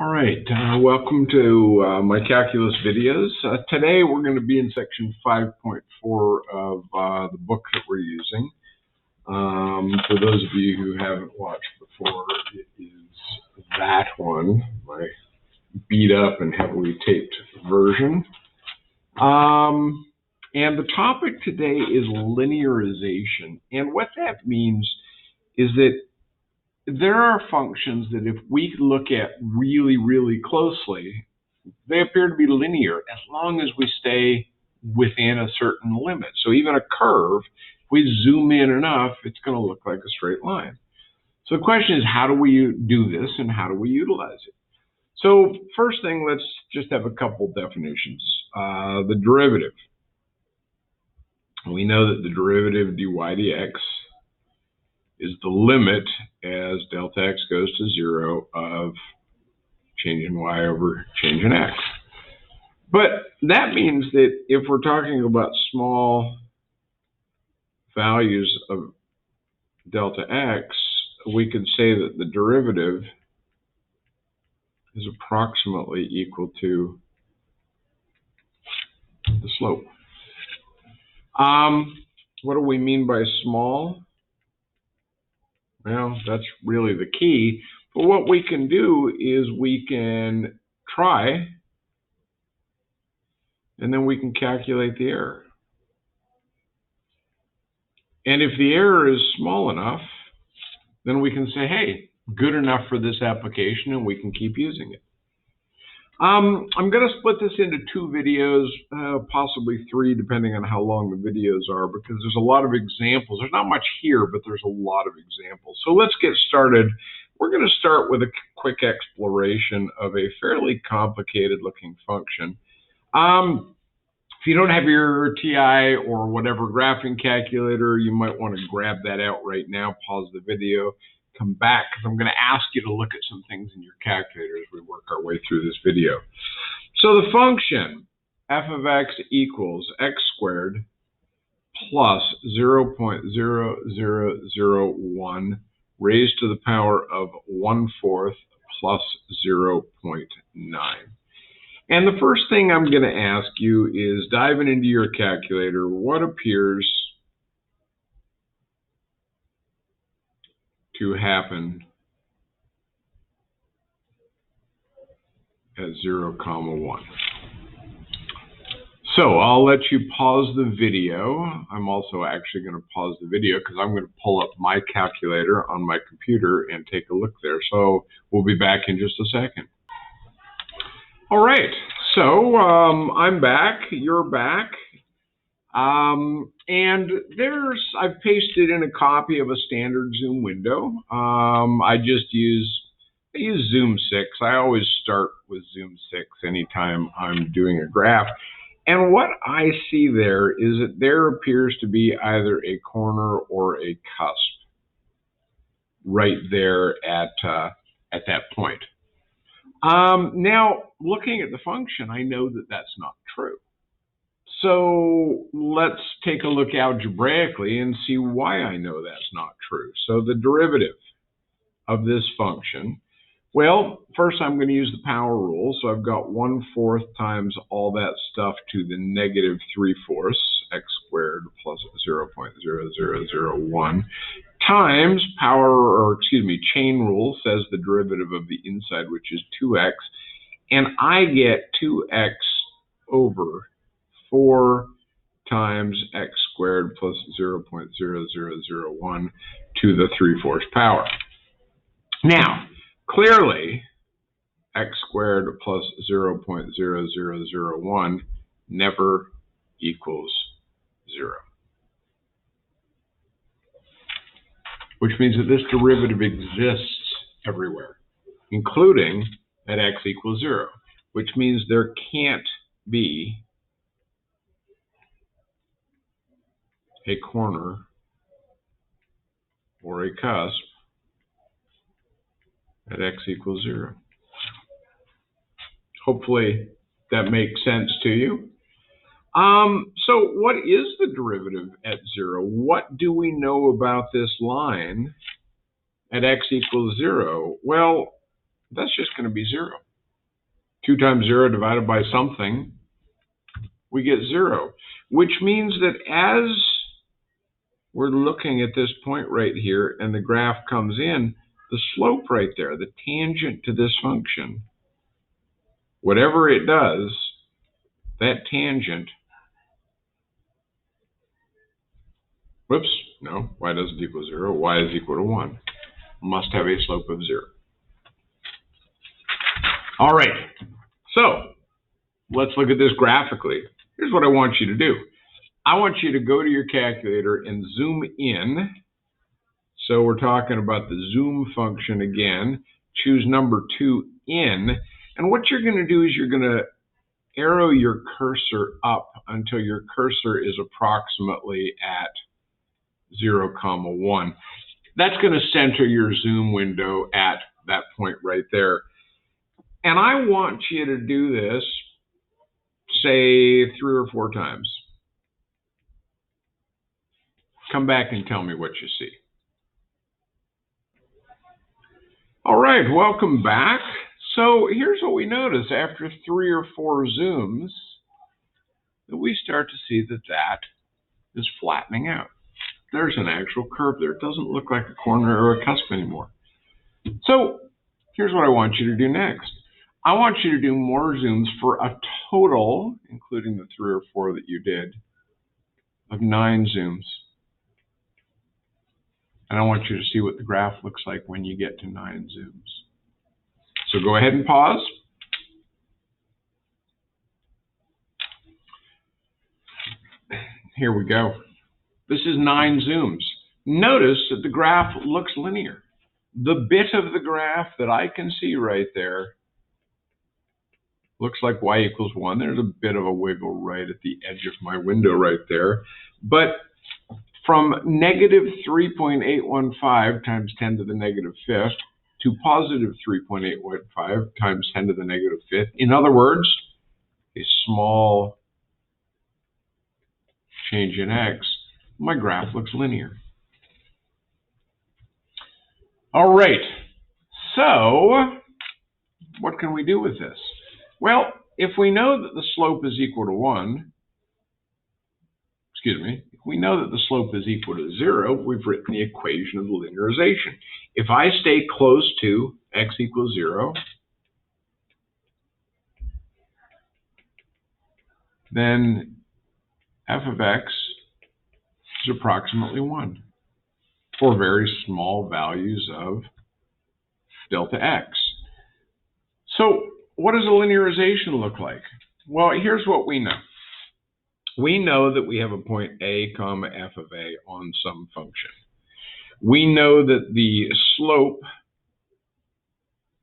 All right, welcome to my calculus videos. Today we're going to be in section 5.4 of the book that we're using. For those of you who haven't watched before, it is that one, my beat up and heavily taped version. And the topic today is linearization. And what that means is that there are functions that if we look at really, really closely, they appear to be linear as long as we stay within a certain limit. So even a curve, if we zoom in enough, it's going to look like a straight line. So the question is, how do we do this and how do we utilize it? So first thing, let's just have a couple definitions. The derivative. We know that the derivative dy dx is the limit as delta x goes to 0 of change in y over change in x. But that means that if we're talking about small values of delta x, we could say that the derivative is approximately equal to the slope. What do we mean by small? Well, that's really the key. But what we can do is we can try, and then we can calculate the error. And if the error is small enough, then we can say, hey, good enough for this application, and we can keep using it. I'm going to split this into two videos, possibly three, depending on how long the videos are, because there's a lot of examples. There's not much here, but there's a lot of examples. So let's get started. We're going to start with a quick exploration of a fairly complicated looking function. If you don't have your TI or whatever graphing calculator, you might want to grab that out right now, pause the video, come back, because I'm going to ask you to look at some things in your calculator as we work our way through this video. So the function f of x equals x squared plus 0.0001 raised to the power of 1/4 plus 0.9. And the first thing I'm going to ask you is, diving into your calculator, what appears to happen at 0,1. So I'll let you pause the video. I'm also actually going to pause the video because I'm going to pull up my calculator on my computer and take a look there. So we'll be back in just a second. All right, so I'm back, you're back. And I've pasted in a copy of a standard Zoom window. I use Zoom 6. I always start with Zoom 6 anytime I'm doing a graph. And what I see there is that there appears to be either a corner or a cusp right there at that point. Now, looking at the function, I know that that's not true. So let's take a look algebraically and see why I know that's not true. So the derivative of this function, well, first I'm going to use the power rule. So I've got 1/4 times all that stuff to the negative 3/4 x squared plus 0.0001 times chain rule says the derivative of the inside, which is 2x, and I get 2x over 4 times x squared plus 0.0001 to the 3/4 power. Now, clearly, x squared plus 0.0001 never equals 0. Which means that this derivative exists everywhere, including at x equals 0, which means there can't be a corner or a cusp at x equals 0. Hopefully that makes sense to you. So what is the derivative at 0? What do we know about this line at x equals 0? Well, that's just going to be 0. 2 times 0 divided by something, we get 0, which means that as we're looking at this point right here and the graph comes in, the slope right there, the tangent to this function, whatever it does, that tangent, whoops, no, y doesn't equal 0, y is equal to 1. Must have a slope of 0. All right, so let's look at this graphically. Here's what I want you to do. I want you to go to your calculator and zoom in. So we're talking about the zoom function again. Choose number 2 in. And what you're going to do is you're going to arrow your cursor up until your cursor is approximately at 0, 1. That's going to center your zoom window at that point right there. And I want you to do this, say 3 or 4 times. Come back and tell me what you see. All right, welcome back. So here's what we notice after 3 or 4 zooms, that we start to see that that is flattening out. There's an actual curve there. It doesn't look like a corner or a cusp anymore. So here's what I want you to do next. I want you to do more zooms for a total, including the 3 or 4 that you did, of 9 zooms. And I want you to see what the graph looks like when you get to 9 zooms. So go ahead and pause. Here we go. This is 9 zooms. Notice that the graph looks linear. The bit of the graph that I can see right there looks like y equals 1. There's a bit of a wiggle right at the edge of my window right there. But from negative 3.815 times 10 to the negative 5th to positive 3.815 times 10 to the negative 5th, in other words, a small change in x, my graph looks linear. All right, so what can we do with this? Well, if we know that the slope is equal to 1, if we know that the slope is equal to 0, we've written the equation of the linearization. If I stay close to x equals 0, then f of x is approximately 1 for very small values of delta x. So what does a linearization look like? Well, here's what we know. We know that we have a point a comma f of a on some function. We know that the slope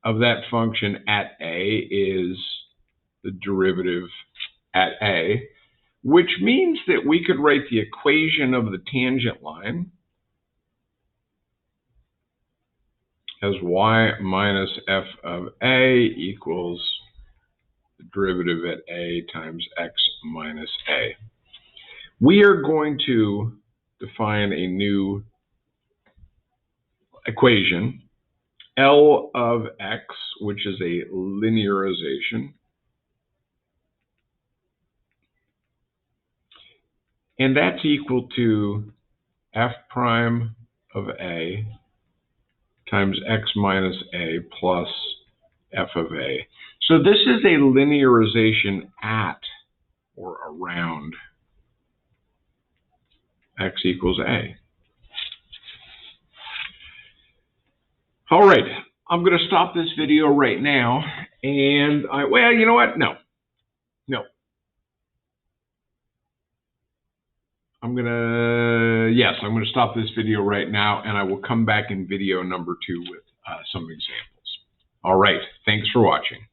of that function at a is the derivative at a, which means that we could write the equation of the tangent line as y minus f of a equals the derivative at a times x minus a. We are going to define a new equation, L of x, which is a linearization, and that's equal to f prime of a times x minus a plus f of a. So this is a linearization at or around x equals a. All right, I'm going to stop this video right now, and well, you know what? No. I'm going to stop this video right now, and I will come back in video number 2 with some examples. All right, thanks for watching.